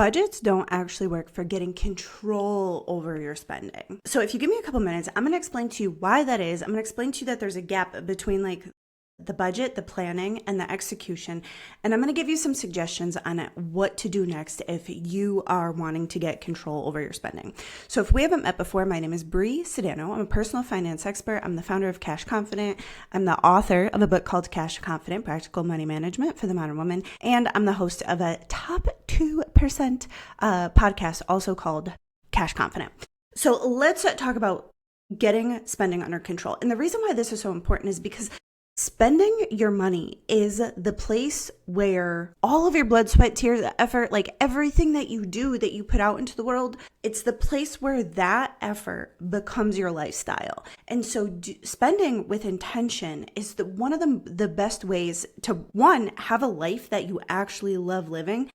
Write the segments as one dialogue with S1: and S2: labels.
S1: Budgets don't actually work for getting control over your spending. So if you give me a couple minutes, I'm going to explain to you why that is. I'm going to explain to you that there's a gap between like the budget, the planning, and the execution. And I'm going to give you some suggestions on what to do next if you are wanting to get control over your spending. So if we haven't met before, my name is Bree Sedano. I'm a personal finance expert. I'm the founder of Cash Confident. I'm the author of a book called Cash Confident, Practical Money Management for the Modern Woman. And I'm the host of a top 2% podcast, also called Cash Confident. So let's talk about getting spending under control. And the reason why this is so important is because spending your money is the place where all of your blood, sweat, tears, effort, like everything that you do, that you put out into the world, it's the place where that effort becomes your lifestyle. And so spending with intention is one of the best ways to, one, have a life that you actually love living.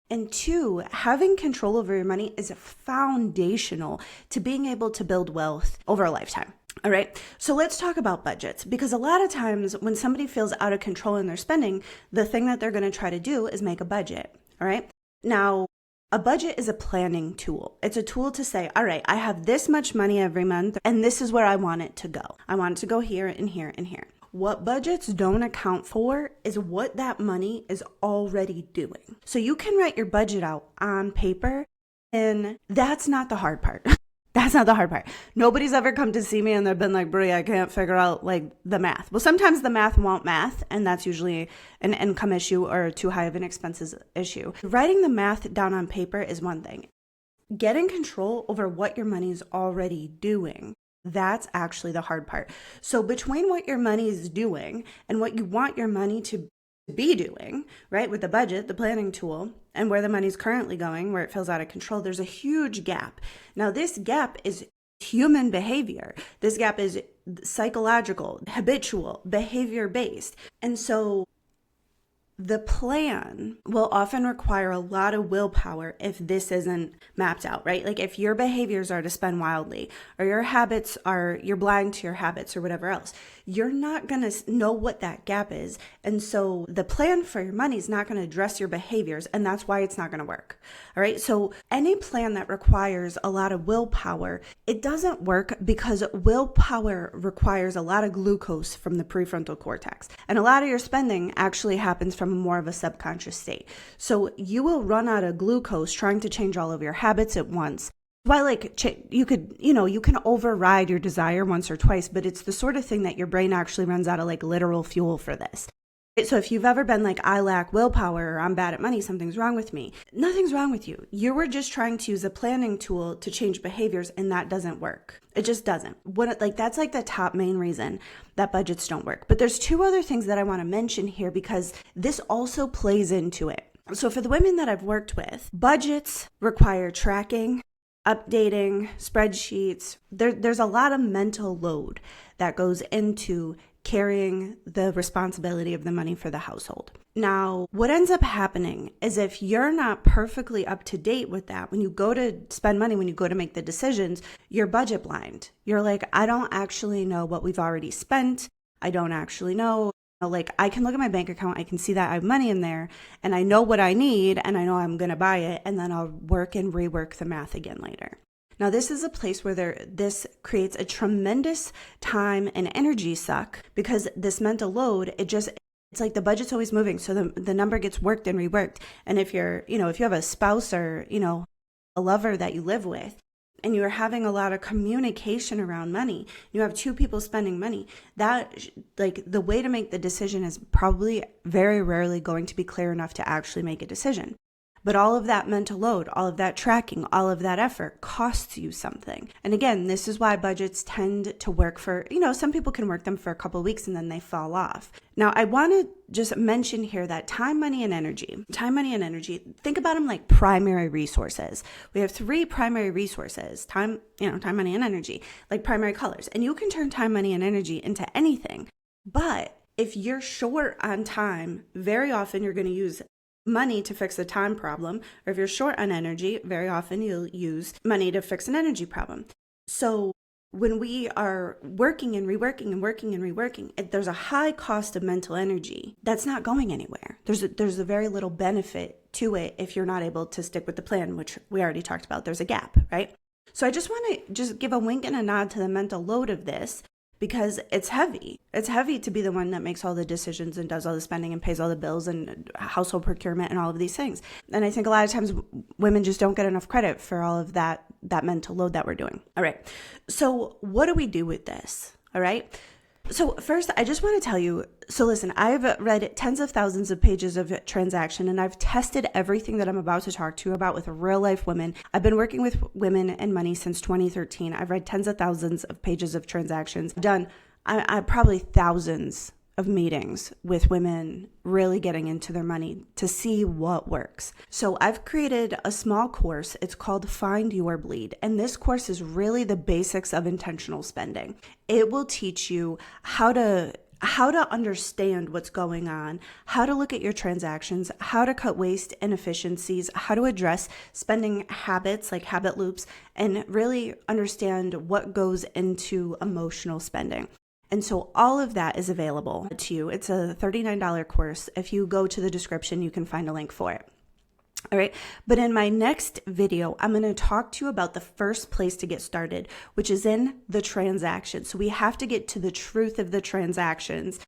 S1: And two, having control over your money is foundational to being able to build wealth over a lifetime. All right, so let's talk about budgets, because a lot of times when somebody feels out of control in their spending, the thing that they're going to try to do is make a budget. All right, now a budget is a planning tool. It's a tool to say, all right, I have this much money every month and this is where I want it to go. I want it to go here and here and here. What budgets don't account for is what that money is already doing. So you can write your budget out on paper, and that's not the hard part. That's not the hard part. Nobody's ever come to see me and they've been like, Brie, I can't figure out like the math. Well, sometimes the math won't math, and that's usually an income issue or too high of an expenses issue. Writing the math down on paper is one thing. Getting control over what your money is already doing, that's actually the hard part. So between what your money is doing and what you want your money to be doing, right, with the budget, the planning tool, and where the money's currently going, where it feels out of control, there's a huge gap. Now, this gap is human behavior. This gap is psychological, habitual, behavior-based. And so the plan will often require a lot of willpower if this isn't mapped out, right? Like if your behaviors are to spend wildly, or your habits are, you're blind to your habits or whatever else, you're not going to know what that gap is. And so the plan for your money is not going to address your behaviors, and that's why it's not going to work. All right. So any plan that requires a lot of willpower, it doesn't work because willpower requires a lot of glucose from the prefrontal cortex. And a lot of your spending actually happens from more of a subconscious state. So you will run out of glucose trying to change all of your habits at once. Why, like, you can override your desire once or twice, but it's the sort of thing that your brain actually runs out of like literal fuel for this. So if you've ever been like, I lack willpower, or I'm bad at money, something's wrong with me. Nothing's wrong with you. You were just trying to use a planning tool to change behaviors, and that doesn't work. It just doesn't. That's like the top main reason that budgets don't work. But there's two other things that I want to mention here because this also plays into it. So for the women that I've worked with, budgets require tracking, updating, spreadsheets. There's a lot of mental load that goes into carrying the responsibility of the money for the household. Now, what ends up happening is if you're not perfectly up to date with that, when you go to spend money, when you go to make the decisions, you're budget blind. You're like, I don't actually know what we've already spent. I don't actually know. Like, I can look at my bank account, I can see that I have money in there, and I know what I need, and I know I'm going to buy it, and then I'll work and rework the math again later. Now, this is a place where this creates a tremendous time and energy suck because this mental load, it's like the budget's always moving. So the number gets worked and reworked. And if if you have a spouse or, a lover that you live with, and you're having a lot of communication around money, you have two people spending money, that like the way to make the decision is probably very rarely going to be clear enough to actually make a decision. But all of that mental load, all of that tracking, all of that effort costs you something. And again, this is why budgets tend to work for, some people can work them for a couple of weeks and then they fall off. Now, I want to just mention here that time, money, and energy, think about them like primary resources. We have three primary resources, time, money, and energy, like primary colors. And you can turn time, money, and energy into anything. But if you're short on time, very often you're going to use money to fix a time problem, or if you're short on energy, very often you'll use money to fix an energy problem. So when we are working and reworking and working and reworking, there's a high cost of mental energy that's not going anywhere. There's a very little benefit to it if you're not able to stick with the plan, which we already talked about. There's a gap, right? So I just want to just give a wink and a nod to the mental load of this, because it's heavy. It's heavy to be the one that makes all the decisions and does all the spending and pays all the bills and household procurement and all of these things. And I think a lot of times women just don't get enough credit for all of that mental load that we're doing. All right. So what do we do with this? All right. So first, I just want to tell you, so listen, I've read tens of thousands of pages of transaction, and I've tested everything that I'm about to talk to you about with real life women. I've been working with women and money since 2013. I've read tens of thousands of pages of transactions. I've done I probably thousands of meetings with women really getting into their money to see what works. So I've created a small course. It's called Find Your Bleed. And this course is really the basics of intentional spending. It will teach you how to understand what's going on, how to look at your transactions, how to cut waste, inefficiencies, how to address spending habits like habit loops, and really understand what goes into emotional spending. And so all of that is available to you. It's a $39 course. If you go to the description, you can find a link for it. All right. But in my next video, I'm going to talk to you about the first place to get started, which is in the transaction. So we have to get to the truth of the transactions.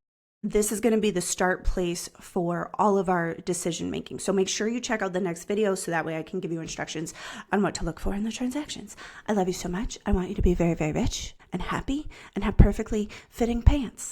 S1: This is going to be the start place for all of our decision making. So make sure you check out the next video so that way I can give you instructions on what to look for in the transactions. I love you so much. I want you to be very, very rich and happy and have perfectly fitting pants.